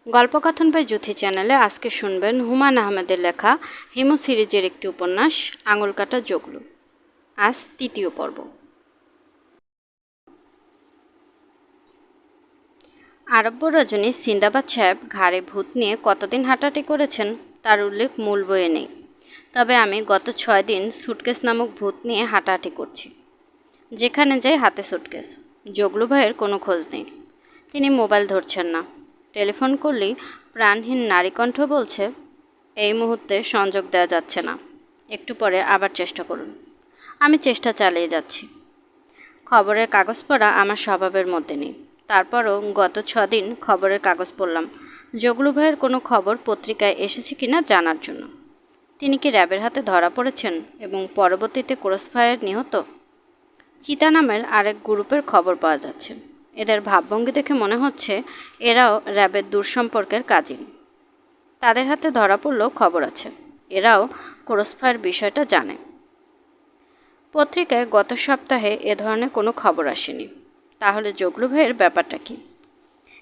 গল্পকথন by Juthi চ্যানেলে আজকে শুনবেন হুমায়ূন আহমেদের লেখা হিমু সিরিজের একটি উপন্যাস আঙুল কাটা জগলু। আজ তৃতীয় পর্ব। আরব্য রজনী সিন্দাবাদ সাহেব ঘাড়ে ভূত নিয়ে কতদিন হাঁটাহাঁটি করেছেন তার উল্লেখ মূল বইয়ে নেই, তবে আমি গত 6 দিন সুটকেস নামক ভূত নিয়ে হাঁটাহাঁটি করছি। যেখানে যাই হাতে সুটকেস। জগলু ভাইয়ের কোনো খোঁজ নেই। তিনি মোবাইল ধরছেন না। টেলিফোন করলেই প্রাণহীন নারীকণ্ঠ বলছে, এই মুহূর্তে সংযোগ দেওয়া যাচ্ছে না, একটু পরে আবার চেষ্টা করুন। আমি চেষ্টা চালিয়ে যাচ্ছি। খবরের কাগজ পড়া আমার স্বভাবের মধ্যে নেই, তারপরও গত 6 দিন খবরের কাগজ পড়লাম জগলু ভাইয়ের কোনো খবর পত্রিকায় এসেছে কিনা জানার জন্য। তিনি কি র্যাবের হাতে ধরা পড়েছেন এবং পরবর্তীতে ক্রসফায়ার নিহত? চিতা নামের আরেক গ্রুপের খবর পাওয়া যাচ্ছে। এদের ভাবভঙ্গি দেখে মনে হচ্ছে এরাও র্যাবের দূরসম্পর্কের কাজিন। তাদের হাতে ধরা পড়লেও খবর আছে, এরাও ক্রসফায়ার বিষয়টা জানে। পত্রিকায় গত সপ্তাহে এ ধরনের কোনো খবর আসেনি। তাহলে জগলু ভাইয়ের ব্যাপারটা কি?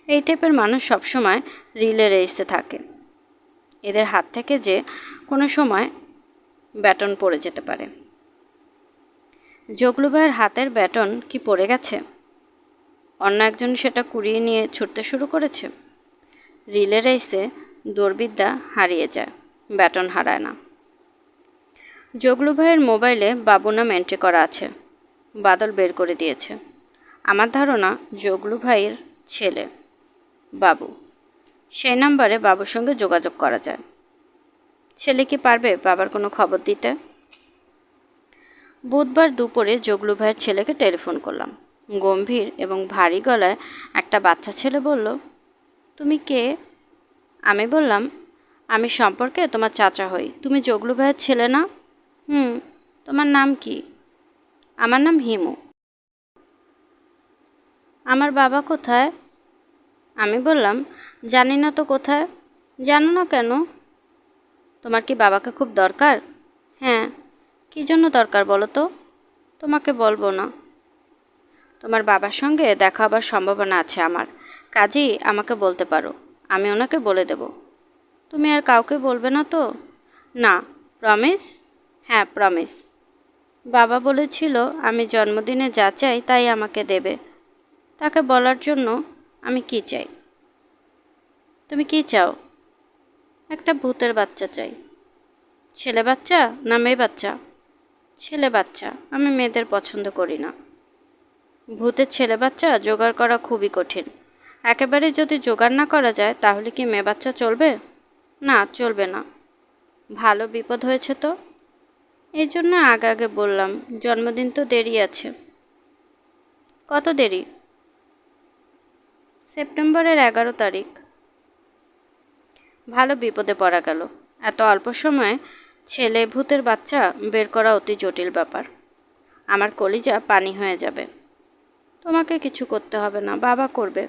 এই টাইপের মানুষ সবসময় রিলে রেসে থাকে। এদের হাত থেকে যে কোনো সময় ব্যাটন পড়ে যেতে পারে। জগলু ভাইয়ের হাতের ব্যাটন কি পড়ে গেছে? অন্য একজন সেটা কুড়িয়ে নিয়ে ছুটতে শুরু করেছে। রিলে রেসে দৌড়বিদ্যা হারিয়ে যায়, ব্যাটন হারায় না। জগলু ভাইয়ের মোবাইলে বাবু নাম এন্ট্রি করা আছে। বাদল বের করে দিয়েছে। আমার ধারণা জগলু ভাইয়ের ছেলে বাবু। সেই নাম্বারে বাবুর সঙ্গে যোগাযোগ করা যায়। ছেলে কি পারবে বাবার কোনো খবর দিতে? বুধবার দুপুরে জগলু ভাইয়ের ছেলেকে টেলিফোন করলাম। গম্ভীর এবং ভারী গলায় একটা বাচ্চা ছেলে বলল, তুমি কে? আমি বললাম, আমি সম্পর্কে তোমার চাচা হই। তুমি জগলু ভাইয়ের ছেলে না? তোমার নাম কি? আমার নাম হিমু। আমার বাবা কোথায়? আমি বললাম, জানি না তো কোথায়। জানো না কেন? তোমার কি বাবাকে খুব দরকার? হ্যাঁ। কী জন্য দরকার বলো তো? তোমাকে বলবো না। তোমার বাবার সঙ্গে দেখা হবার সম্ভাবনা আছে আমার, কাজেই আমাকে বলতে পারো, আমি ওনাকে বলে দেব। তুমি আর কাউকে বলবে না তো? না। প্রমিস? হ্যাঁ, প্রমিস। বাবা বলেছিল আমি জন্মদিনে যা চাই তাই আমাকে দেবে। তাকে বলার জন্য আমি কি চাই? তুমি কি চাও? একটা ভূতের বাচ্চা চাই। ছেলে বাচ্চা না মেয়ে বাচ্চা? ছেলে বাচ্চা। আমি মেয়েদের পছন্দ করি না। ভূতের ছেলে বাচ্চা জোগাড় করা খুবই কঠিন। একেবারে যদি জোগাড় না করা যায় তাহলে কি মেয়ে বাচ্চা চলবে? না, চলবে না। ভালো বিপদ হয়েছে তো। এই জন্য আগে আগে বললাম, জন্মদিন তো দেরি আছে। কত দেরি? সেপ্টেম্বরের 11 তারিখ। ভালো বিপদে পড়া গেল। এত অল্প সময়ে ছেলে ভূতের বাচ্চা বের করা অতি জটিল ব্যাপার। আমার কলিজা পানি হয়ে যাবে। তোমাকে কিছু করতে হবে না, বাবা করবে।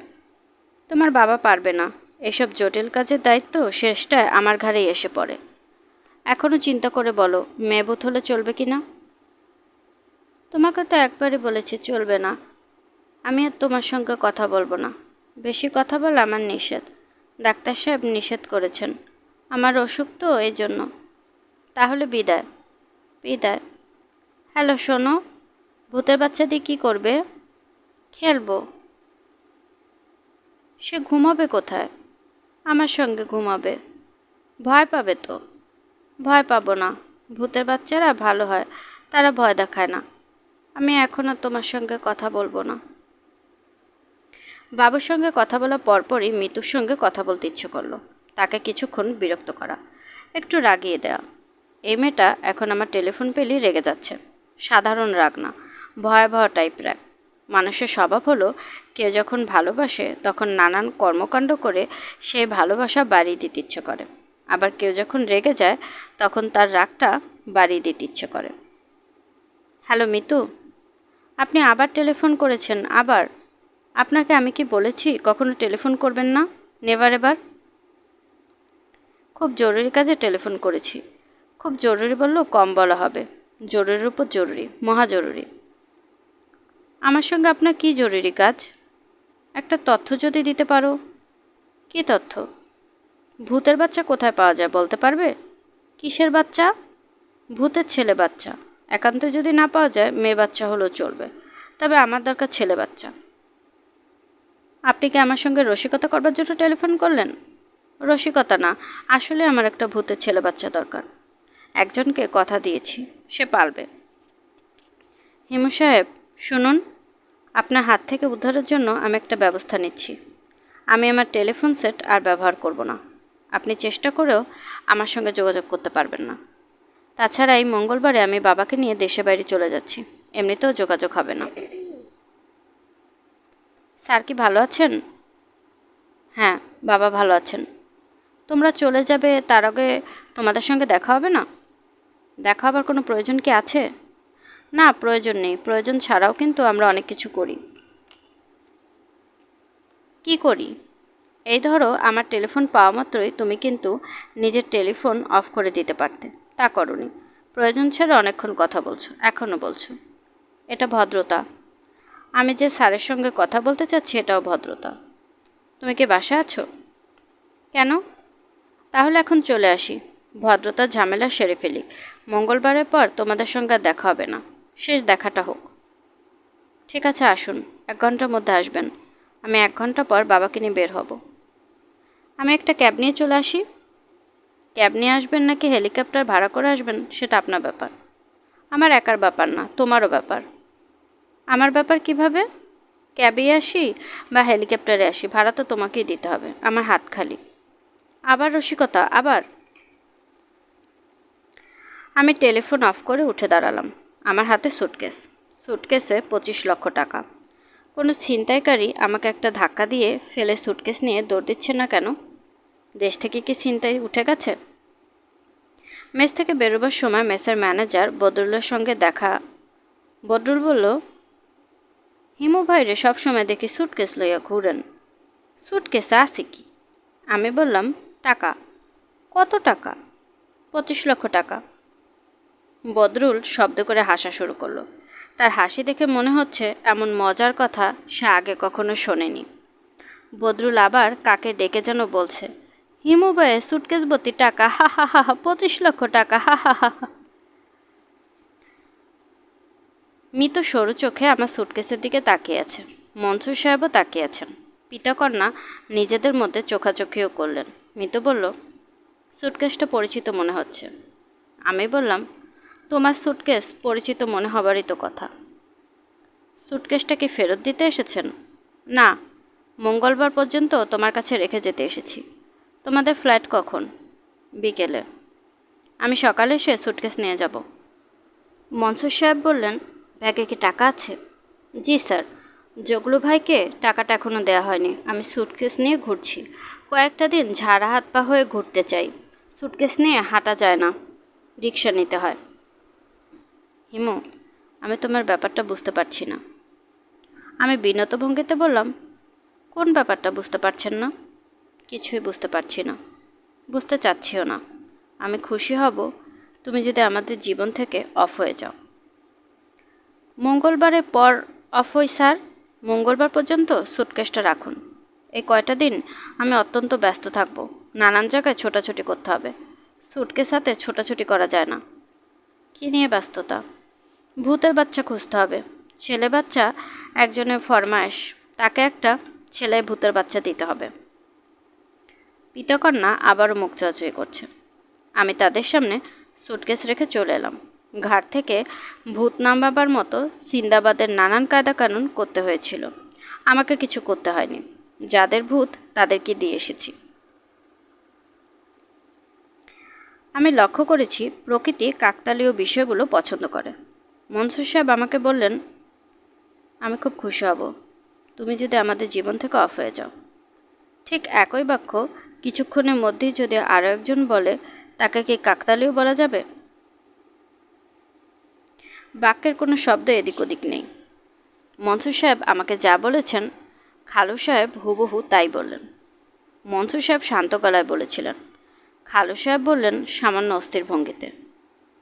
তোমার বাবা পারবে না। এসব জটিল কাজের দায়িত্ব শেষটায় আমার ঘাড়েই এসে পড়ে। এখনও চিন্তা করে বলো, মেয়ে ভূত হলে চলবে কি না? তোমাকে তো একবারই বলেছি চলবে না। আমি আর তোমার সঙ্গে কথা বলবো না। বেশি কথা বলা আমার নিষেধ। ডাক্তার সাহেব নিষেধ করেছেন। আমার অসুখ তো, এই জন্য। তাহলে বিদায়। বিদায়। হ্যালো, শোনো, ভূতের বাচ্চা দিয়ে কী করবে? খেলবো। সে ঘুমাবে কোথায়? আমার সঙ্গে ঘুমাবে। ভয় পাবে তো। ভয় পাবো না। ভূতের বাচ্চারা ভালো হয়, তারা ভয় দেখায় না। আমি এখন আর তোমার সঙ্গে কথা বলবো না। বাবুর সঙ্গে কথা বলার পরপরই মিতুর সঙ্গে কথা বলতে ইচ্ছে করলো। তাকে কিছুক্ষণ বিরক্ত করা, একটু রাগিয়ে দেওয়া। এই মেয়েটা এখন আমার টেলিফোন পেলেই রেগে যাচ্ছে। সাধারণ রাগ না, ভয়াবহ টাইপ রাগ। মানুষের স্বভাব হলো, কেউ যখন ভালোবাসে তখন নানান কর্মকাণ্ড করে সেই ভালোবাসা বাড়িয়ে দিতে ইচ্ছে করে। আবার কেউ যখন রেগে যায় তখন তার রাগটা বাড়িয়ে দিতে ইচ্ছে করে। হ্যালো মিতু, আপনি আবার টেলিফোন করেছেন? আবার? আপনাকে আমি কি বলেছি কখনো টেলিফোন করবেন না? Never ever. খুব জরুরি কাজে টেলিফোন করেছি। খুব জরুরি বললেও কম বলা হবে। জরুরির উপর জরুরি, মহা জরুরি। আমার সঙ্গে আপনার কী জরুরি কাজ? একটা তথ্য যদি দিতে পারো। কী তথ্য? ভূতের বাচ্চা কোথায় পাওয়া যায় বলতে পারবে? কিসের বাচ্চা? ভূতের ছেলে বাচ্চা। একান্ত যদি না পাওয়া যায় মেয়ে বাচ্চা হলেও চলবে, তবে আমার দরকার ছেলে বাচ্চা। আপনি কি আমার সঙ্গে রসিকতা করবার জন্য টেলিফোন করলেন? রসিকতা না, আসলে আমার একটা ভূতের ছেলে বাচ্চা দরকার। একজনকে কথা দিয়েছি, সে পালবে। হিমু সাহেব শুনুন, আপনার হাত থেকে উদ্ধারের জন্য আমি একটা ব্যবস্থা নিচ্ছি। আমি আমার টেলিফোন সেট আর ব্যবহার করব না। আপনি চেষ্টা করেও আমার সঙ্গে যোগাযোগ করতে পারবেন না। তাছাড়া এই মঙ্গলবারে আমি বাবাকে নিয়ে দেশে বাইরে চলে যাচ্ছি, এমনিতেও যোগাযোগ হবে না। স্যার কি ভালো আছেন? হ্যাঁ, বাবা ভালো আছেন। তোমরা চলে যাবে তার আগে তোমাদের সঙ্গে দেখা হবে না? দেখা হবার কোনো প্রয়োজন কি আছে? না, প্রয়োজন নেই। প্রয়োজন ছাড়াও কিন্তু আমরা অনেক কিছু করি। কি করি? এই ধরো, আমার টেলিফোন পাওয়া মাত্রই তুমি কিন্তু নিজের টেলিফোন অফ করে দিতে পারতে, তা করোনি। প্রয়োজন ছাড়া অনেকক্ষণ কথা বলছো, এখনও বলছো। এটা ভদ্রতা। আমি যে স্যারের সঙ্গে কথা বলতে চাচ্ছি এটাও ভদ্রতা। তুমি কি বাসায় আছো? কেন? তাহলে এখন চলে আসি, ভদ্রতার ঝামেলা সেরে ফেলি। মঙ্গলবারের পর তোমাদের সঙ্গে আর দেখা হবে না, শেষ দেখাটা হোক। ঠিক আছে, আসুন। 1 ঘন্টার মধ্যে আসবেন। আমি 1 ঘন্টা পর বাবাকে নিয়ে বের হব। আমি একটা ক্যাব নিয়ে চলে আসি। ক্যাব নিয়ে আসবেন নাকি হেলিকপ্টার ভাড়া করে আসবেন সেটা আপনার ব্যাপার। আমার একার ব্যাপার না, তোমারও ব্যাপার। আমার ব্যাপার কিভাবে? ক্যাবে আসি বা হেলিকপ্টারে আসি, ভাড়া তো তোমাকেই দিতে হবে। আমার হাত খালি। আবার রসিকতা? আবার? আমি টেলিফোন অফ করে উঠে দাঁড়ালাম। আমার হাতে সুটকেস। সুটকেসে 25 লক্ষ টাকা। কোনো ছিনতাইকারী আমাকে একটা ধাক্কা দিয়ে ফেলে সুটকেস নিয়ে দৌড় দিচ্ছে না কেন? দেশ থেকে কি ছিনতাই উঠে গেছে? মেস থেকে বেরোবার সময় মেসের ম্যানেজার বদরুলের সঙ্গে দেখা। বদরুল বলল, হিমু ভাইরে সবসময় দেখি সুটকেস লইয়া ঘুরেন, সুটকেসে আছে কি? আমি বললাম, টাকা। কত টাকা? 25 লক্ষ টাকা। বদরুল শব্দ করে হাসা শুরু করলো। তার হাসি দেখে মনে হচ্ছে এমন মজার কথা সে আগে কখনো শোনেনি। বদরুল আবার কাকে ডেকে যেন বলছে, হিমু ভাইয়ের সুটকেস ভর্তি টাকা, হা হা হা হা, 25 লক্ষ টাকা, হা হা হা হা। মিত সরু চোখে আমার সুটকেসের দিকে তাকিয়ে আছে। মনসুর সাহেবও তাকিয়ে আছেন। পিতাকন্যা নিজেদের মধ্যে চোখাচোখিও করলেন। মিত বলল, সুটকেসটা পরিচিত মনে হচ্ছে। আমি বললাম, তোমার সুটকেস পরিচিত মনে হবারই তো কথা। সুটকেসটা কি ফেরত দিতে এসেছেন? না, মঙ্গলবার পর্যন্ত তোমার কাছে রেখে যেতে এসেছি। তোমাদের ফ্লাইট কখন? বিকেলে। আমি সকালে এসে সুটকেস নিয়ে যাব। মনসুর সাহেব বললেন, ব্যাগে কি টাকা আছে? জি স্যার, জগলু ভাইকে টাকাটা এখনও দেওয়া হয়নি। আমি সুটকেস নিয়ে ঘুরছি। কয়েকটা দিন ঝাড়া হাত পা হয়ে ঘুরতে চাই। সুটকেস নিয়ে হাঁটা যায় না, রিক্সা নিতে হয়। হিমু, আমি তোমার ব্যাপারটা বুঝতে পারছি না। আমি বিনত ভঙ্গিতে বললাম, কোন ব্যাপারটা বুঝতে পারছেন না? কিছুই বুঝতে পারছি না, বুঝতে চাচ্ছিও না। আমি খুশি হব তুমি যদি আমাদের জীবন থেকে অফ হয়ে যাও। মঙ্গলবারের পর অফ হই স্যার। মঙ্গলবার পর্যন্ত সুটকেসটা রাখুন। এই কয়টা দিন আমি অত্যন্ত ব্যস্ত থাকব। নানান জায়গায় ছোটাছুটি করতে হবে। সুটকেস হাতে ছোটাছুটি করা যায় না। কী নিয়ে ব্যস্ততা? ভূতের বাচ্চা খুঁজতে হবে। ছেলে বাচ্চা একজনের ফরমায়েশ, তাকে একটা ছেলে ভূতের বাচ্চা দিতে হবে। পিতাকন্যা আবারও মুখ চাচুই করছে। আমি তাদের সামনে সুটকেস রেখে চলে এলাম। ঘাট থেকে ভূত নামাবার মতো সিন্দাবাদের নানান কায়দাকানুন করতে হয়েছিল। আমাকে কিছু করতে হয়নি। যাদের ভূত তাদেরকে দিয়ে এসেছি। আমি লক্ষ্য করেছি প্রকৃতি কাকতালীয় বিষয়গুলো পছন্দ করে। মনসুর সাহেব আমাকে বললেন, আমি খুব খুশি হব তুমি যদি আমাদের জীবন থেকে অফ হয়ে যাও। ঠিক একই বাক্য কিছুক্ষণের মধ্যেই যদি আরও একজন বলে, তাকে কি কাকতালীয় বলা যাবে? বাক্যের কোনো শব্দ এদিক ওদিক নেই। মনসুর সাহেব আমাকে যা বলেছেন খালু সাহেব হুবহু তাই বললেন। মনসুর সাহেব শান্ত গলায় বলেছিলেন, খালু সাহেব বললেন সামান্য অস্থির ভঙ্গিতে,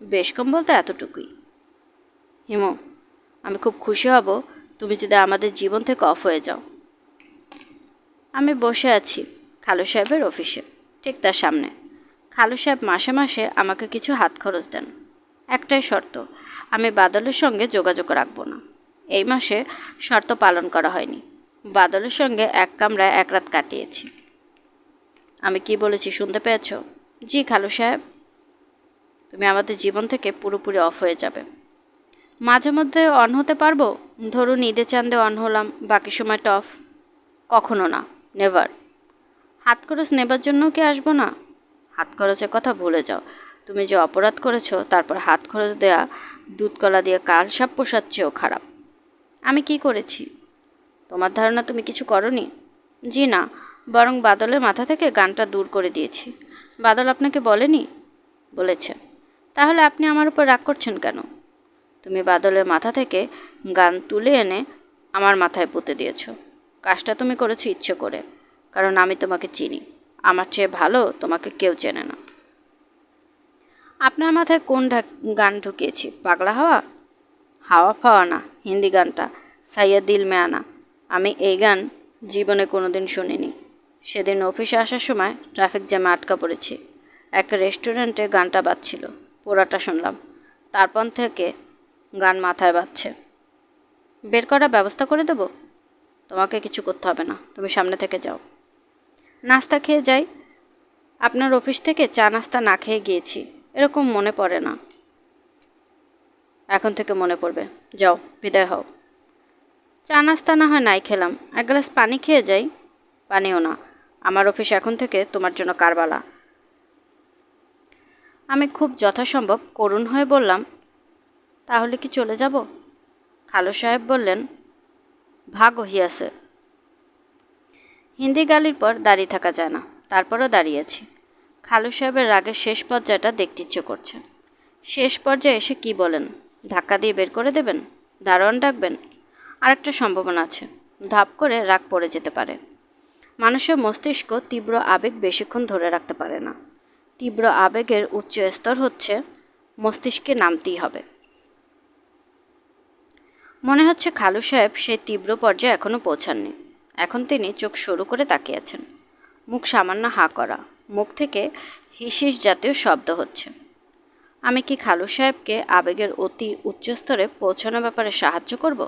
বেশ কম বলতে এতটুকুই। হিমু, আমি খুব খুশি হব তুমি যদি আমাদের জীবন থেকে অফ হয়ে যাও। আমি বসে আছি খালু সাহেবের অফিসে, ঠিক তার সামনে। খালু সাহেব মাসে মাসে আমাকে কিছু হাত খরচ দেন। একটাই শর্ত, আমি বাদলের সঙ্গে যোগাযোগ রাখব না। এই মাসে শর্ত পালন করা হয়নি। বাদলের সঙ্গে এক কামরায় এক রাত কাটিয়েছি। আমি কি বলেছি শুনতে পেয়েছ? জি খালু সাহেব। তুমি আমাদের জীবন থেকে পুরোপুরি অফ হয়ে যাবে। মাঝে মধ্যে অন হতে পারবো, ধরুন ঈদের চাঁদে অন হলাম, বাকি সময়টা অফ। কখনো না, নেভার। হাত খরচ নেবার জন্যও কি আসবো না? হাত খরচের কথা ভুলে যাও। তুমি যে অপরাধ করেছো তারপর হাত খরচ দেয়া দুধ কলা দিয়ে কাল সাপ পোষার চেয়েও খারাপ। আমি কি করেছি? তোমার ধারণা তুমি কিছু করনি? জি না, বরং বাদলের মাথা থেকে গানটা দূর করে দিয়েছি। বাদল আপনাকে বলেনি? বলেছে। তাহলে আপনি আমার উপর রাগ করছেন কেন? তুমি বাদলের মাথা থেকে গান তুলে এনে আমার মাথায় পুঁতে দিয়েছ। কাজটা তুমি করেছো ইচ্ছে করে, কারণ আমি তোমাকে চিনি। আমার চেয়ে ভালো তোমাকে কেউ চেনে না। আপনার মাথায় কোন গান ঢুকিয়েছি? পাগলা হাওয়া? হাওয়া ফাওয়া না, হিন্দি গানটা, সাইয়া দিল মে আনা। আমি এই গান জীবনে কোনোদিন শুনিনি। সেদিন অফিসে আসার সময় ট্রাফিক জ্যামে আটকা পড়েছি। একটা রেস্টুরেন্টে গানটা বাজছিল, পুরাটা শুনলাম। তারপর থেকে গান মাথায় বাজছে। বের করার ব্যবস্থা করে দেবো? তোমাকে কিছু করতে হবে না, তুমি সামনে থেকে যাও। নাস্তা খেয়ে যাই। আপনার অফিস থেকে চা নাস্তা না খেয়ে গিয়েছি, এরকম মনে পড়ে না। এখন থেকে মনে পড়বে। যাও, বিদায় হও। চা নাস্তা না হয় নাই খেলাম, এক গ্লাস পানি খেয়ে যাই। পানিও না, আমার অফিস এখন থেকে তোমার জন্য কারবালা। আমি খুব যথাসম্ভব করুণ হয়ে বললাম, তাহলে কি চলে যাব? খালু সাহেব বললেন, ভাগো হিয়াসে। হিন্দি গালির পর দাঁড়িয়ে থাকা যায় না, তারপরও দাঁড়িয়েছি। খালু সাহেবের রাগের শেষ পর্যায়টা দেখতে ইচ্ছে করছে। শেষ পর্যায়ে এসে কি বলেন? ধাক্কা দিয়ে বের করে দেবেন? দারোয়ান ডাকবেন? আরেকটা সম্ভাবনা আছে, ধাপ করে রাগ পড়ে যেতে পারে। মানুষের মস্তিষ্ক তীব্র আবেগ বেশিক্ষণ ধরে রাখতে পারে না। তীব্র আবেগের উচ্চ স্তর হচ্ছে মস্তিষ্কে নামতেই হবে। মনে হচ্ছে খালু সাহেব সেই তীব্র পর্যায়ে এখনো পৌঁছাননি। এখন তিনি চোখ সরু করে তাকিয়ে আছেন, মুখ সামান্য হাঁ করা, মুখ থেকে হিসিস জাতীয় শব্দ হচ্ছে। আমি কি খালু সাহেবকে আবেগের অতি উচ্চস্তরে পৌঁছানোর ব্যাপারে সাহায্য করব?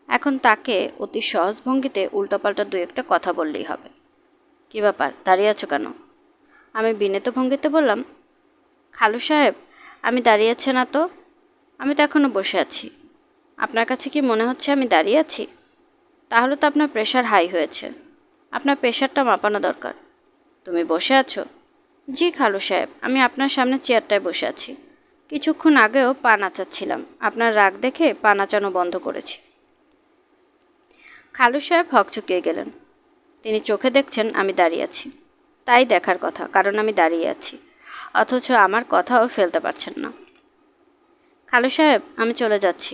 এখন তাকে অতি সহজ ভঙ্গিতে উল্টোপাল্টা দু একটা কথা বললেই হবে। কি ব্যাপার, দাঁড়িয়ে আছো কেন? আমি বিনীত ভঙ্গিতে বললাম, খালু সাহেব, আমি দাঁড়িয়ে আছি না তো। আমি তো এখনো বসে আছি। আপনার কাছে কি মনে হচ্ছে আমি দাঁড়িয়ে আছি? তাহলে তো আপনার প্রেশার হাই হয়েছে। আপনার প্রেশারটা মাপানো দরকার। তুমি বসে আছো? জি খালু সাহেব, আমি আপনার সামনে চেয়ারটায় বসে আছি। কিছুক্ষণ আগেও পা নাচাচ্ছিলাম, আপনার রাগ দেখে পা নাচানো বন্ধ করেছি। খালু সাহেব হকচকিয়ে গেলেন। তিনি চোখে দেখছেন আমি দাঁড়িয়ে আছি। তাই দেখার কথা, কারণ আমি দাঁড়িয়ে আছি, অথচ আমার কথাও ফেলতে পারছেন না। খালু সাহেব, আমি চলে যাচ্ছি।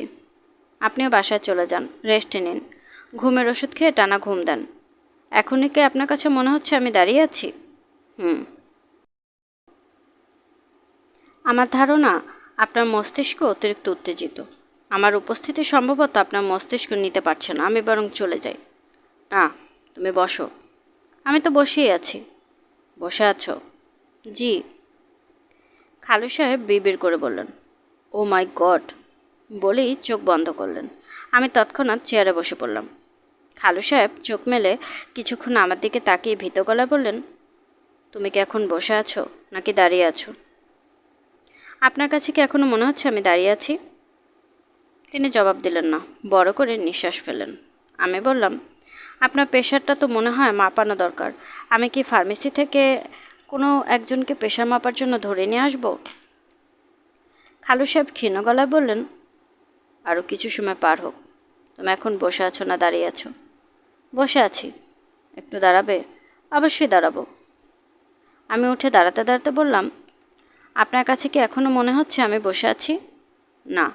আপনিও বাসায় চলে যান, রেস্ট নিন, ঘুমের ওষুধ খেয়ে টানা ঘুম দেন। এখনই কি আপনার কাছে মনে হচ্ছে আমি দাঁড়িয়ে আছি? হুম। আমার ধারণা আপনার মস্তিষ্ক অতিরিক্ত উত্তেজিত। আমার উপস্থিতি সম্ভবত আপনার মস্তিষ্ক নিতে পারছে না, আমি বরং চলে যাই। না, তুমি বসো। আমি তো বসেই আছি। বসে আছো? জি। খালু সাহেব বিড়বিড় করে বললেন, ও মাই গড, বলেই চোখ বন্ধ করলেন। আমি তৎক্ষণাৎ চেয়ারে বসে পড়লাম। খালু সাহেব চোখ মেলে কিছুক্ষণ আমার দিকে তাকিয়ে ভীত গলায় বললেন, তুমি কি এখন বসে আছো নাকি দাঁড়িয়ে আছো? আপনার কাছে কি এখনো মনে হচ্ছে আমি দাঁড়িয়ে আছি? তিনি জবাব দিলেন না, বড় করে নিঃশ্বাস ফেললেন। আমি বললাম, আপনার প্রেশারটা তো মনে হয় মাপানো দরকার। আমি কি ফার্মেসি থেকে কোনো একজনকে প্রেশার মাপার জন্য ধরে নিয়ে আসবো? খালু সাহেব ক্ষীণ গলায় বললেন, আরও কিছু সময় পার হোক। তুমি এখন বসে আছো না দাঁড়িয়ে আছো? বসে আছি। একটু দাঁড়াবে? অবশ্যই দাঁড়াবো। আমি উঠে দাঁড়াতে দাঁড়াতে বললাম, আপনার কাছে কি এখনো মনে হচ্ছে আমি বসে আছি? না।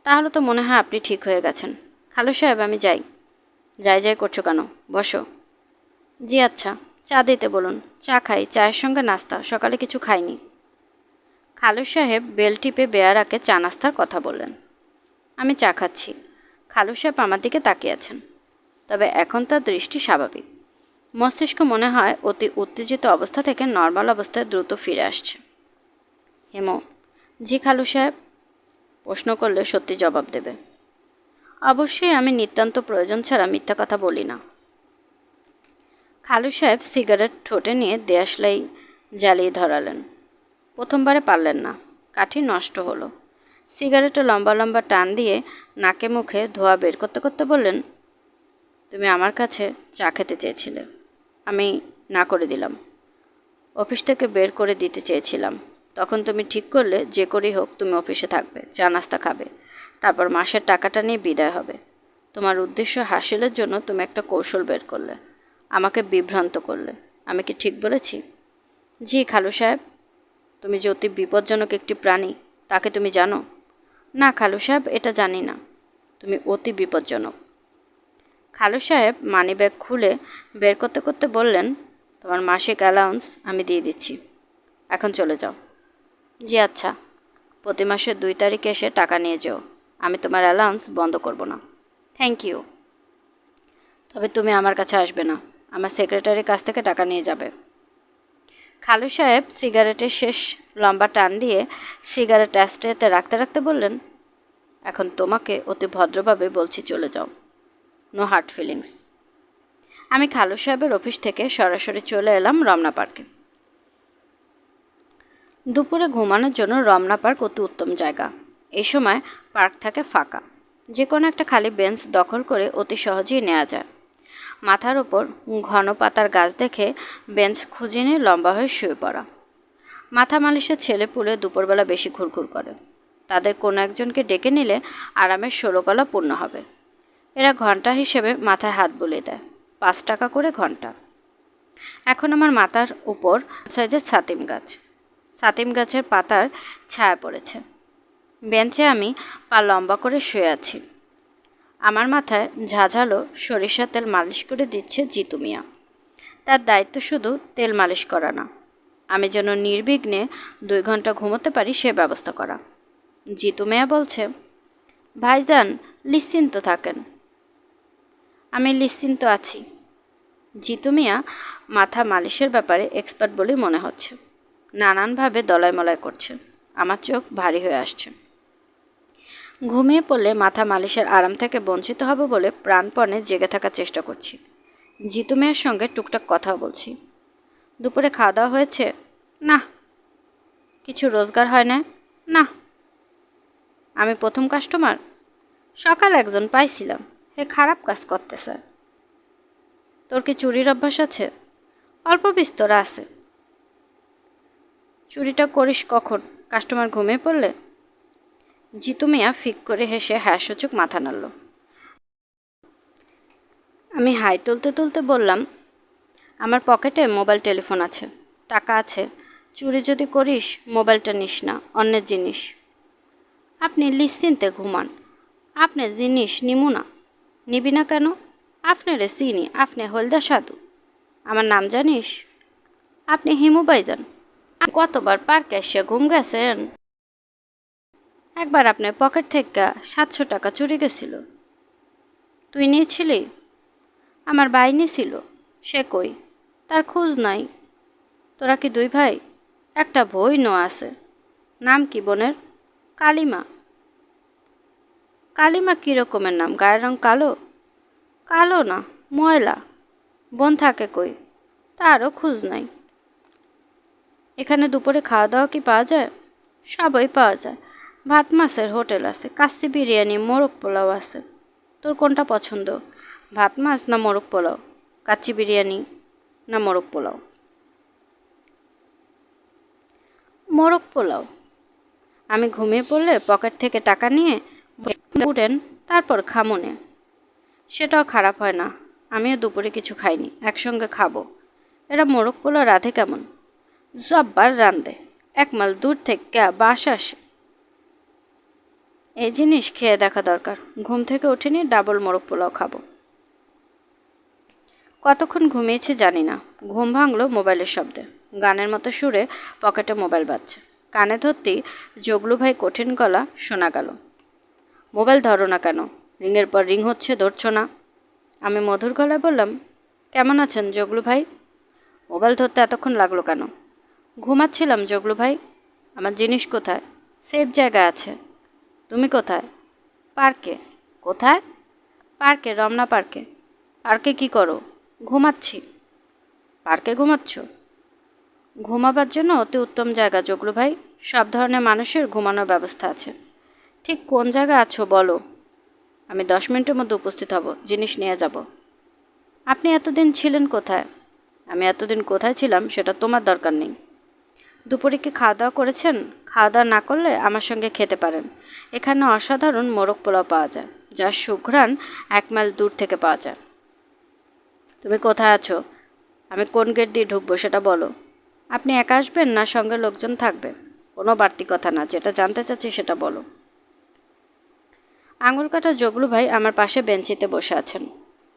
তাহলে তো মনে হয় আপনি ঠিক হয়ে গেছেন। খালু সাহেব, আমি যাই। যাই যাই করছো কেন? বসো। জি আচ্ছা, চা দিতে বলুন। চা খাই, চায়ের সঙ্গে নাস্তা, সকালে কিছু খাইনি। খালু সাহেব বেল টিপে বেয়ারাকে চা নাস্তার কথা বললেন। আমি চা খাচ্ছি। খালু সাহেব আমার দিকে তাকিয়ে আছেন, তবে এখন তার দৃষ্টি স্বাভাবিক। মস্তিষ্ক মনে হয় অতি উত্তেজিত অবস্থা থেকে নর্মাল অবস্থায় দ্রুত ফিরে আসছে। হেমো, জি খালু সাহেব? প্রশ্ন করলে সত্যি জবাব দেবে। অবশ্যই, আমি নিতান্ত প্রয়োজন ছাড়া মিথ্যা কথা বলি না। খালু সাহেব সিগারেট ঠোঁটে নিয়ে দেয়াশলাই জ্বালিয়ে ধরালেন। প্রথমবারে পারলেন না, কাঠি নষ্ট হলো। সিগারেটে লম্বা লম্বা টান দিয়ে নাকে মুখে ধোঁয়া বের করতে করতে বললেন, তুমি আমার কাছে চা খেতে চেয়েছিলে, আমি না করে দিলাম। অফিস থেকে বের করে দিতে চেয়েছিলাম, তখন তুমি ঠিক করলে যে করেই হোক তুমি অফিসে থাকবে, চা নাস্তা খাবে, তারপর মাসের টাকাটা নিয়ে বিদায় হবে। তোমার উদ্দেশ্য হাসিলের জন্য তুমি একটা কৌশল বের করলে, আমাকে বিভ্রান্ত করলে। আমি কি ঠিক বলেছি? জি খালু সাহেব। তুমি যে অতি বিপজ্জনক একটি প্রাণী, তাকে তুমি জানো? না খালু সাহেব, এটা জানি না। তুমি অতি বিপজ্জনক। খালু সাহেব মানিব্যাগ খুলে বের করতে করতে বললেন, তোমার মাসিক অ্যালাউন্স আমি দিয়ে দিচ্ছি, এখন চলে যাও। জি আচ্ছা, প্রতি মাসের 2 তারিখে এসে টাকা নিয়ে যেও। আমি তোমার অ্যালাউন্স বন্ধ করব না। Thank you. তবে তুমি আমার কাছে আসবে না, আমার সেক্রেটারির কাছ থেকে টাকা নিয়ে যাবে। খালু সাহেব সিগারেটের শেষ লম্বা টান দিয়ে সিগারেট অ্যাস্ট্রেতে রাখতে রাখতে বললেন, এখন তোমাকে অতি ভদ্রভাবে বলছি, চলে যাও। No hard feelings. আমি খালু সাহেবের অফিস থেকে সরাসরি চলে এলাম রমনা পার্কে। দুপুরে ঘুমানোর জন্য রমনা পার্ক অতি উত্তম জায়গা। এই সময় পার্ক থাকে ফাঁকা, যে কোনো একটা খালি বেঞ্চ দখল করে অতি সহজেই নেওয়া যায়। মাথার ওপর ঘন পাতার গাছ দেখে বেঞ্চ খুঁজে নিয়ে লম্বা হয়ে শুয়ে পড়া। মাথা মালিশের ছেলেপুলে দুপুরবেলা বেশি ঘুরঘুর করে, তাদের কোনো একজনকে ডেকে নিলে আরামের 16 গলা পূর্ণ হবে। এরা ঘন্টা হিসেবে মাথায় হাত বুলিয়ে দেয়, 5 টাকা করে ঘন্টা। এখন আমার মাথার উপর সাইজের ছাতিম গাছ, ছাতিম গাছের পাতার ছায়া পড়েছে। বেঞ্চে আমি পা লম্বা করে শুয়ে আছি। আমার মাথায় ঝাঁঝালো সরিষার তেল মালিশ করে দিচ্ছে জিতু মিয়া। তার দায়িত্ব শুধু তেল মালিশ করা না, আমি যেন নির্বিঘ্নে 2 ঘন্টা ঘুমোতে পারি সে ব্যবস্থা করা। জিতু মিয়া বলছে, ভাইজান নিশ্চিন্ত থাকেন। আমি নিশ্চিন্ত আছি। জিতু মিয়া মাথা মালিশের ব্যাপারে এক্সপার্ট বলে মনে হচ্ছে, নানানভাবে দলায় মলায় করছে। আমার চোখ ভারী হয়ে আসছে। ঘুমিয়ে পড়লে মাথা মালিশের আরাম থেকে বঞ্চিত হব বলে প্রাণপণে জেগে থাকার চেষ্টা করছি। জিতু মিয়ার সঙ্গে টুকটাক কথাও বলছি। দুপুরে খাওয়া দাওয়া হয়েছে? না। কিছু রোজগার হয় না? না। আমি প্রথম কাস্টমার? সকাল একজন পাইছিলাম, হে খারাপ কাজ করতেছে। তোর কি চুরির অভ্যাস আছে? অল্প বিস্তর আছে। চুরিটা করিস কখন? কাস্টমার ঘুমিয়ে পড়লে? জিতু মিয়া ফিক করে হেসে হ্যাঁ সূচক মাথা নাড়ল। আমি হাই তুলতে তুলতে বললাম, আমার পকেটে মোবাইল টেলিফোন আছে, টাকা আছে। চুরি যদি করিস মোবাইলটা নিস না, অন্যের জিনিস। আপনি নিশ্চিন্তে ঘুমান, আপনার জিনিস নিমু না। নিবি না কেন? আপনারে চিনি, আপনি হলদা সাধু। আমার নাম জানিস? আপনি হিমু ভাইজান। কতবার পার্কে এসে ঘুম গেছেন? একবার আপনার পকেট থেকে 700 টাকা চুরি গেছিল। তুই নিয়েছিলি? আমার ভাই নিয়েছিল। সে কই? তার খোঁজ নাই। তোরা কি 2 ভাই? একটা বোনও আছে। নাম কি বোনের? কালিমা। কালিমা কী রকমের নাম? গায়ের রং কালো? কালো না, ময়লা। বোন থাকে কই? তারও খোঁজ নাই। এখানে দুপুরে খাওয়া দাওয়া কি পাওয়া যায়? সবই পাওয়া যায়। ভাত মাছের হোটেল আছে, কাচ্চি বিরিয়ানি, মোরগ পোলাও আছে। তোর কোনটা পছন্দ? ভাত মাছ না মোরগ পোলাও? কাচ্চি বিরিয়ানি না মোরগ পোলাও? মোরগ পোলাও। আমি ঘুমিয়ে পড়লে পকেট থেকে টাকা নিয়ে উঠেন, তারপর খামুনে। সেটাও খারাপ হয় না, আমিও দুপুরে কিছু খাইনি, একসঙ্গে খাবো। এরা মোরগ পোলাও রাধে কেমন? জব্বার রান্ধে, 1 মাইল দূর থেকে বাস আসে। এই জিনিস খেয়ে দেখা দরকার। ঘুম থেকে উঠিনি, ডাবল মোরগ পোলাও খাবো। কতক্ষণ ঘুমিয়েছি জানি না। ঘুম ভাঙলো মোবাইলের শব্দে। গানের মতো সুরে পকেটে মোবাইল বাজছে। কানে ধরতেই জগলু ভাই কঠিন গলা শোনা গেল, মোবাইল ধরো না কেন? রিংয়ের পর রিং হচ্ছে, ধরছো না। আমি মধুর গলায় বললাম, কেমন আছেন জগলু ভাই? মোবাইল ধরতে এতক্ষণ লাগলো কেন? ঘুমাচ্ছিলাম জগলু ভাই। আমার জিনিস কোথায়? সেফ জায়গায় আছে। তুমি কোথায়? পার্কে। কোথায়? পার্কে, রমনা পার্কে। পার্কে কি করো? ঘুমাচ্ছি। পার্কে ঘুমাচ্ছ? ঘুমাবার জন্য অতি উত্তম জায়গা জগলু ভাই। সব ধরনের মানুষের ঘুমানোর ব্যবস্থা আছে। ঠিক কোন জায়গায় আছো বলো? আমি 10 মিনিটের মধ্যে উপস্থিত হব, জিনিস নিয়ে যাব। আপনি এতদিন ছিলেন কোথায়? আমি এতদিন কোথায় ছিলাম সেটা তোমার দরকার নেই। দুপুরে কি খাওয়া দাওয়া করেছেন? খাওয়া দাওয়া না করলে আমার সঙ্গে খেতে পারেন। এখানে অসাধারণ মোরগ পোলাও পাওয়া যায়, যার সুঘ্রাণ 1 মাইল দূর থেকে পাওয়া যায়। তুমি কোথায় আছো? আমি কোন গেট দিয়ে ঢুকবো সেটা বলো। আপনি একা আসবেন না সঙ্গে লোকজন থাকবে? কোনো বাড়তি কথা না, যেটা জানতে চাচ্ছি সেটা বলো। আঙুল কাটা জগলু ভাই আমার পাশে বেঞ্চিতে বসে আছেন।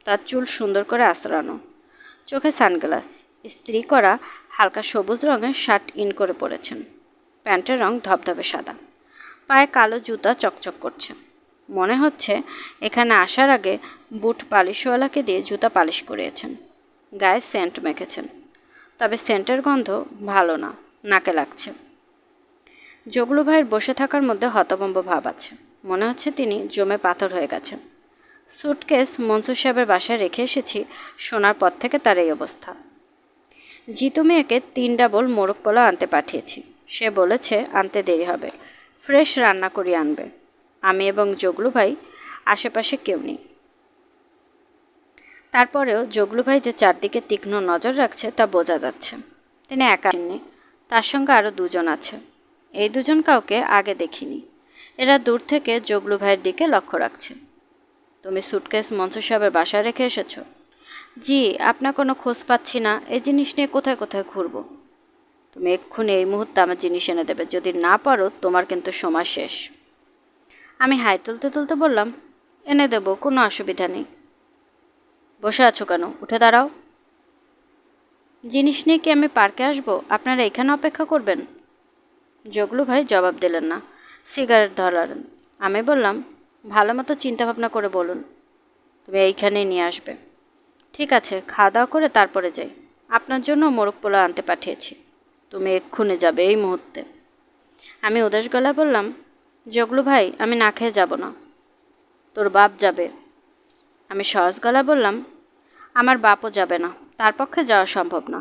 তার চুল সুন্দর করে আঁচড়ানো, চোখে সানগ্লাস, ইস্ত্রি করা হালকা সবুজ রঙের শার্ট ইন করে পরেছেন। প্যান্টের রং ধবধবে সাদা, পায়ে কালো জুতা চকচক করছে। মনে হচ্ছে এখানে আসার আগে বুট পালিশওয়ালাকে দিয়ে জুতা পালিশ করিয়েছেন। গায়ে সেন্ট মেখেছেন, তবে সেন্টের গন্ধ ভালো না, নাকে লাগছে। জগলু ভাইয়ের বসে থাকার মধ্যে হতভম্ব ভাব আছে। মনে হচ্ছে তিনি জমে পাথর হয়ে গেছেন। সুটকেস মনসুর সাহেবের বাসায় রেখে এসেছি, শোনার পর থেকে তার এই অবস্থা। জিতু মেয়েকে 3 ডাবল মোরগ পোলাও আনতে পাঠিয়েছি। সে বলেছে আনতে দেরি হবে, ফ্রেশ রান্না করিয়ে আনবে। আমি এবং জগলু ভাই, আশেপাশে কেউ নেই। তারপরেও জগলু ভাই যে চারদিকে তীক্ষ্ণ নজর রাখছে তা বোঝা যাচ্ছে। তিনি একা নেই, তার সঙ্গে আরও 2জন আছে। এই 2জন কাউকে আগে দেখিনি। এরা দূর থেকে জগলু ভাইয়ের দিকে লক্ষ্য রাখছে। তুমি সুটকেস মনসুর সাহেবের বাসায় রেখে এসেছো? জি, আপনার কোনো খোঁজ পাচ্ছি না। এই জিনিস নিয়ে কোথায় কোথায় ঘুরবো। তুমি এক্ষুনি এই মুহূর্তে আমার জিনিস এনে দেবে, যদি না পারো তোমার কিন্তু সময় শেষ। আমি হাই তুলতে তুলতে বললাম, এনে দেবো, কোনো অসুবিধা নেই। বসে আছো কেন? উঠে দাঁড়াও। জিনিস নিয়ে কি আমি পার্কে আসবো? আপনারা এখানে অপেক্ষা করবেন? জগলু ভাই জবাব দিলেন না, সিগারেট ধরালেন। আমি বললাম, ভালো মতো চিন্তাভাবনা করে বলুন। তুমি এইখানেই নিয়ে আসবে। ঠিক আছে, খাওয়া দাওয়া করে তারপরে যাই। আপনার জন্য মোরগ পোলাও আনতে পাঠিয়েছি। তুমি এক্ষুনি যাবে, এই মুহূর্তে। আমি উদাস গলায় বললাম, জগলু ভাই, আমি না খেয়ে যাব না। তোর বাপ যাবে। আমি সহজ গলায় বললাম, আমার বাপও যাবে না, তার পক্ষে যাওয়া সম্ভব না।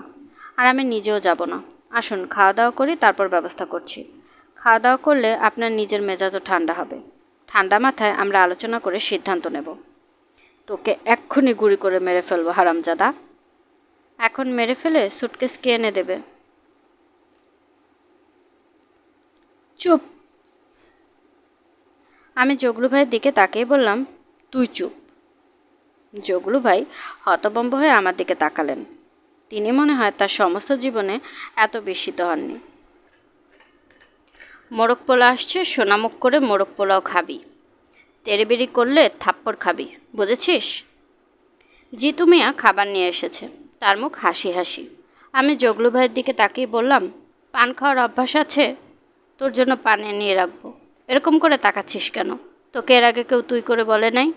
আর আমি নিজেও যাব না। আসুন খাওয়া দাওয়া করি, তারপর ব্যবস্থা করছি। খাওয়া দাওয়া করলে আপনার নিজের মেজাজও ঠান্ডা হবে। ঠান্ডা মাথায় আমরা আলোচনা করে সিদ্ধান্ত নেব। তোকে এক্ষুনি গুলি করে মেরে ফেলবো হারামজাদা। এখন মেরে ফেলে সুটকেস কে এনে দেবে? চুপ। আমি জগলু ভাইয়ের দিকে তাকিয়ে বললাম, তুই চুপ। জগলু ভাই হতভম্ব হয়ে আমার দিকে তাকালেন। তিনি মনে হয় তার সমস্ত জীবনে এত বিস্মিত হননি। মোরগ পোলাও আসছে, সোনামুখ করে মোরগ পোলাও খাবি। তেড়েবেড়ি করলে থাপ্পড় খাবি, বুঝেছিস? জিতু মিয়া খাবার নিয়ে এসেছে, তার মুখ হাসি হাসি। আমি জগলু ভাইয়ের দিকে তাকিয়ে বললাম, পান খাওয়ার অভ্যাস আছে? তোর জন্য পান নিয়ে রাখবো। এরকম করে তাকাচ্ছিস কেন? তোকে এর আগে কেউ তুই করে বলে নাই?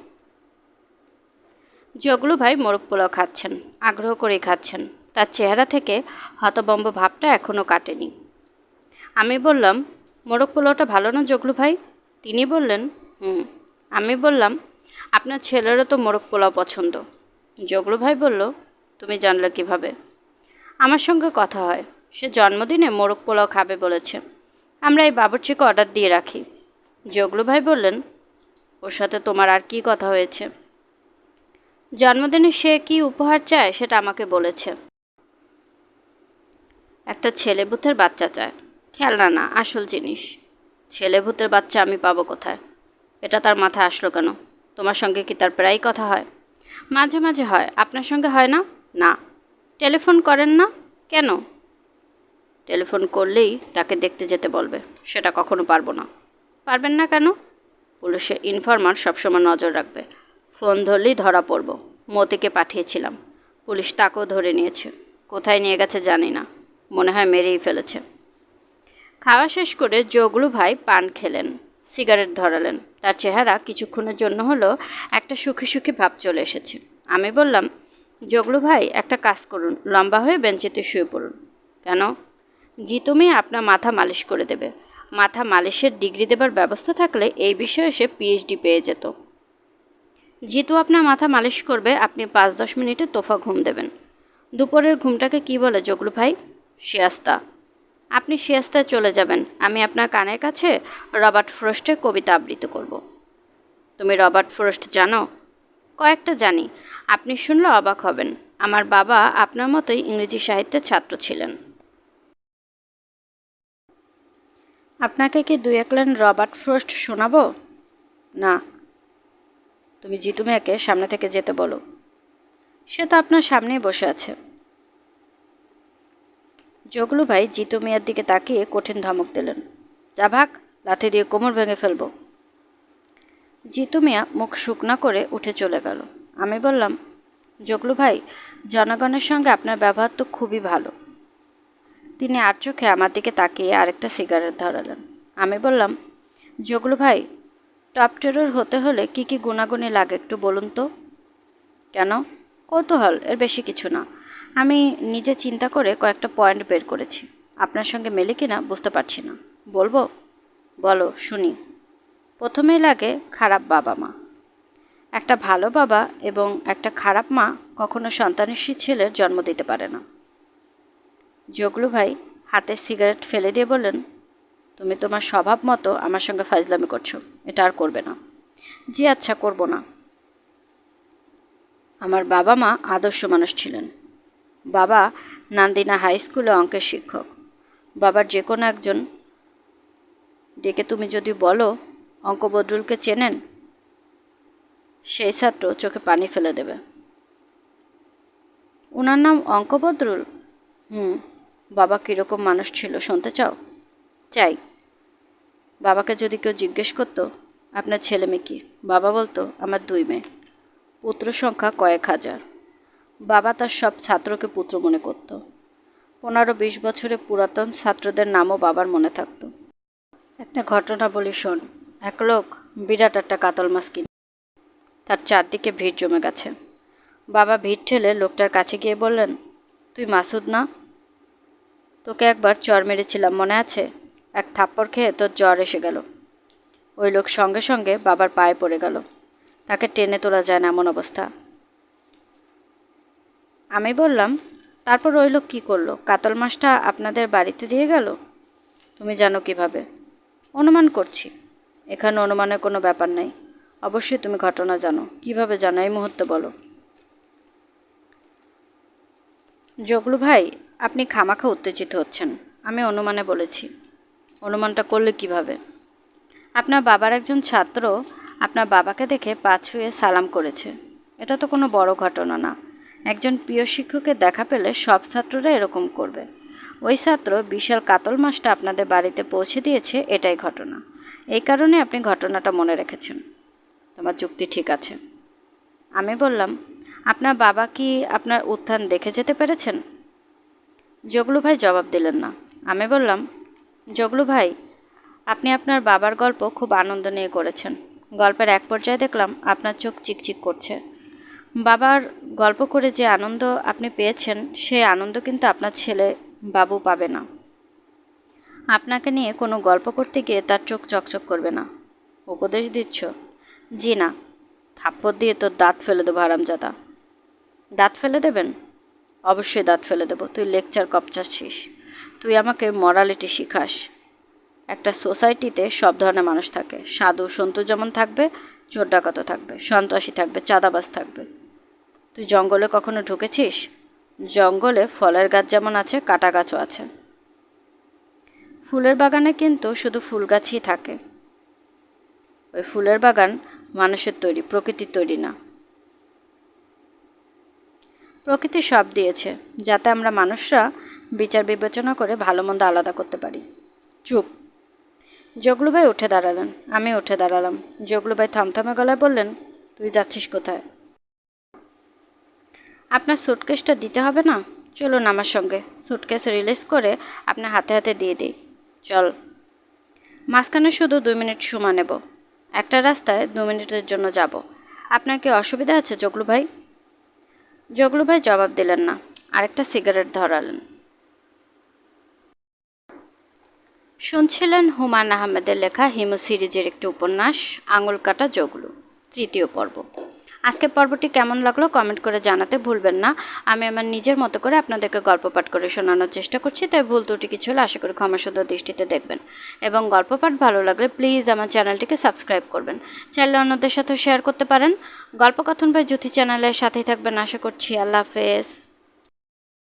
জগলু ভাই মোরগ পোলাও খাচ্ছেন, আগ্রহ করেই খাচ্ছেন। তার চেহারা থেকে হতভম্ব ভাবটা এখনও কাটেনি। আমি বললাম, মোরগ পোলাওটা ভালো না জগলু ভাই? তিনি বললেন, হুম। আমি বললাম, আপনার ছেলেরও তো মোরগ পোলাও পছন্দ। জগলু ভাই বলল, তুমি জানলে কিভাবে? আমার সঙ্গে কথা হয়, সে জন্মদিনে মোরগ পোলাও খাবে বলেছে। আমরা এই বাবুর্চিকে অর্ডার দিয়ে রাখি। জগলু ভাই বললেন, ওর সাথে তোমার আর কি কথা হয়েছে? জন্মদিনে সে কি উপহার চায় সেটা আমাকে বলেছে। একটা ছেলে ভূতের বাচ্চা চায়, খেলনা না, আসল জিনিস। ছেলে ভূতের বাচ্চা আমি পাবো কোথায়? এটা তার মাথায় আসলো কেন? তোমার সঙ্গে কি তার প্রায়ই কথা হয়? মাঝে মাঝে হয়। আপনার সঙ্গে হয় না? না। টেলিফোন করেন না কেন? টেলিফোন করলেই তাকে দেখতে যেতে বলবে, সেটা কখনো পারবো না। পারবেন না কেন? পুলিশের ইনফরমার সবসময় নজর রাখবে। ফোন ধরলেই ধরা পড়ব। মতিকে পাঠিয়েছিলাম, পুলিশ তাকেও ধরে নিয়েছে। কোথায় নিয়ে গেছে জানি না, মনে হয় মেরেই ফেলেছে। খাওয়া শেষ করে জগলু ভাই পান খেলেন, সিগারেট ধরালেন। তার চেহারা কিছুক্ষণের জন্য হলো একটা সুখী সুখী ভাব চলে এসেছে। আমি বললাম, জগলু ভাই, একটা কাজ করুন, লম্বা হয়ে বেঞ্চিতে শুয়ে পড়ুন। কেন? জিতু মেয়ে আপনার মাথা মালিশ করে দেবে। মাথা মালিশের ডিগ্রি দেবার ব্যবস্থা থাকলে এই বিষয়ে সে পিএইচডি পেয়ে যেত। জিতু আপনার মাথা মালিশ করবে, আপনি 5-10 মিনিটে তোফা ঘুম দেবেন। দুপুরের ঘুমটাকে কি বলে জগলু ভাই? সিয়াস্তা। আপনি সিয়াস্তায় চলে যাবেন, আমি আপনার কানের কাছে রবার্ট ফ্রস্টের কবিতা আবৃত্তি করব। তুমি রবার্ট ফ্রস্ট জানো? কয়েকটা জানি। আপনি শুনলে অবাক হবেন। আমার বাবা আপনার মতোই ইংরেজি সাহিত্যের ছাত্র ছিলেন। আপনাকে কি 2-1 লাইন রবার্ট ফ্রস্ট শোনাবো? না। তুমি জিতু মিয়াকে সামনে থেকে যেতে বলো। সে তো আপনার সামনেই বসে আছে। জগলু ভাই জিতু মিয়ার দিকে তাকিয়ে কঠিন ধমক দিলেন। যা ভাগ, লাথি দিয়ে কোমর ভেঙে ফেলবো। জিতু মিয়া মুখ শুকনা করে উঠে চলে গেল। আমি বললাম, জগলু ভাই, জনগণের সঙ্গে আপনার ব্যবহার তো খুবই ভালো। তিনি আর চোখে আমার দিকে তাকিয়ে আরেকটা সিগারেট ধরালেন। আমি বললাম, জগলু ভাই, টপ টেরর হতে হলে কি কি গুণাগুণি লাগে একটু বলুন তো। কেন? কৌতূহল, এর বেশি কিছু না। আমি নিজে চিন্তা করে কয়েকটা পয়েন্ট বের করেছি। আপনার সঙ্গে মেলে কিনা বুঝতে পারছি না। বলবো? বলো, শুনি। প্রথমেই লাগে খারাপ বাবা মা। একটা ভালো বাবা এবং একটা খারাপ মা কখনো সন্তানসী ছেলের জন্ম দিতে পারে না। জগলু ভাই হাতের সিগারেট ফেলে দিয়ে বললেন, তুমি তোমার স্বভাব মতো আমার সঙ্গে ফাজলামি করছো। এটা আর করবে না। জি আচ্ছা, করব না। আমার বাবা মা আদর্শ মানুষ ছিলেন। বাবা নান্দিনা হাই স্কুলে অঙ্কের শিক্ষক। বাবার যে কোনো একজন ডেকে তুমি যদি বলো অঙ্ক বদরুলকে চেনেন, সেই ছাত্র চোখে পানি ফেলে দেবে। ওনার নাম অঙ্ক বদরুল? বাবা কীরকম মানুষ ছিল শুনতে চাও? চাই। বাবাকে যদি কেউ জিজ্ঞেস করতো, আপনার ছেলে মেয়ে কি, বাবা বলতো, আমার 2 মেয়ে, পুত্র সংখ্যা কয়েক হাজার। বাবা তার সব ছাত্রকে পুত্র মনে করত। 15-20 বছরের পুরাতন ছাত্রদের নামও বাবার মনে থাকতো। একটা ঘটনা বলি শোন। এক লোক বিরাট একটা কাতল মাছ কিনে, তার চারদিকে ভিড় জমে গেছে। বাবা ভিড় ঠেলে লোকটার কাছে গিয়ে বললেন, তুই মাসুদ না? তোকে একবার চর মেরেছিলাম, মনে আছে? এক থাপ্পড় খেয়ে তোর জ্বর এসে গেল। ওই লোক সঙ্গে সঙ্গে বাবার পায়ে পড়ে গেল। তাকে টেনে তোলা যায় না এমন অবস্থা। আমি বললাম, তারপর ওই লোক কী করলো? কাতল মাছটা আপনাদের বাড়িতে দিয়ে গেল? তুমি জানো কিভাবে? অনুমান করছি। এখানে অনুমানের কোনো ব্যাপার নেই। অবশ্যই তুমি ঘটনা জানো। কিভাবে জানো এই মুহূর্তে বলো। জগলু ভাই, আপনি খামাখা উত্তেজিত হচ্ছেন। আমি অনুমানে বলেছি। অনুমানটা করলে কিভাবে? আপনার বাবার একজন ছাত্র আপনার বাবাকে দেখে পা ছুঁয়ে সালাম করেছে। এটা তো কোনো বড় ঘটনা না। একজন প্রিয় শিক্ষকের দেখা পেলে সব ছাত্ররা এরকম করবে। ওই ছাত্র বিশাল কাতল মাছটা আপনাদের বাড়িতে পৌঁছে দিয়েছে, এটাই ঘটনা। এই কারণে আপনি ঘটনাটা মনে রেখেছেন। তোমার যুক্তি ঠিক আছে। আমি বললাম, আপনার বাবা কি আপনার উত্থান দেখে যেতে পেরেছেন? জগলু ভাই জবাব দিলেন না। আমি বললাম, জগলু ভাই, আপনি আপনার বাবার গল্প খুব আনন্দ নিয়ে করেছেন। গল্পের এক পর্যায়ে দেখলাম আপনার চোখ চিকচিক করছে। বাবার গল্প করে যে আনন্দ আপনি পেয়েছেন, সেই আনন্দ কিন্তু আপনার ছেলে বাবু পাবে না। আপনাকে নিয়ে কোনো গল্প করতে গিয়ে তার চোখ চকচক করবে না। উপদেশ দিচ্ছ? জি না। থাপ্পড় দিয়ে তোর দাঁত ফেলে দেবো হারামজাদা। দাঁত ফেলে দেবেন? অবশ্যই দাঁত ফেলে দেবো। তুই লেকচার কপচাচ্ছিস। তুই আমাকে মরালিটি শিখাস। একটা সোসাইটিতে সব ধরনের মানুষ থাকে। সাধু সন্তু যেমন থাকবে, চোর ডাকাতও থাকবে, সন্ত্রাসী থাকবে, চাঁদাবাজ থাকবে। তুই জঙ্গলে কখনো ঢুকেছিস? জঙ্গলে ফলের গাছ যেমন আছে, কাটা গাছও আছে। ফুলের বাগানে কিন্তু শুধু ফুল গাছই থাকে। ওই ফুলের বাগান মানুষের তৈরি, প্রকৃতির তৈরি না। প্রকৃতি সব দিয়েছে যাতে আমরা মানুষরা বিচার বিবেচনা করে ভালো মন্দ আলাদা করতে পারি। চুপ। জগলু ভাই উঠে দাঁড়ালেন। আমি উঠে দাঁড়ালাম। জগলু ভাই থমথমে গলায় বললেন, তুই যাচ্ছিস কোথায়? আপনার সুটকেসটা দিতে হবে না? চলুন আমার সঙ্গে। সুটকেস রিলিজ করে আপনার হাতে হাতে দিয়ে দিই। চল। মাঝখানে শুধু 2 মিনিট সময় নেব। একটা রাস্তায় 2 মিনিটের জন্য যাব। আপনার কি অসুবিধা আছে জগলু ভাই? জগলু ভাই জবাব দিলেন না, আরেকটা সিগারেট ধরালেন। শুনছিলেন হুমায়ুন আহমেদের লেখা হিমু সিরিজের একটি উপন্যাস আঙুল কাটা জগলু, তৃতীয় পর্ব। আজকের পর্বটি কেমন লাগলো কমেন্ট করে জানাতে ভুলবেন না। আমি আমার নিজের মতো করে আপনাদেরকে গল্প পাঠ করে শোনানোর চেষ্টা করছি, তাই ভুল ত্রুটি কিছু হলে আশা করি ক্ষমাসুন্দর দৃষ্টিতে দেখবেন। এবং গল্প পাঠ ভালো লাগলে প্লিজ আমার চ্যানেলটিকে সাবস্ক্রাইব করবেন, চাইলে অন্যদের সাথেও শেয়ার করতে পারেন। গল্পকথন বাই জ্যোতি চ্যানেলের সাথেই থাকবেন আশা করছি। আল্লাহ হাফেজ।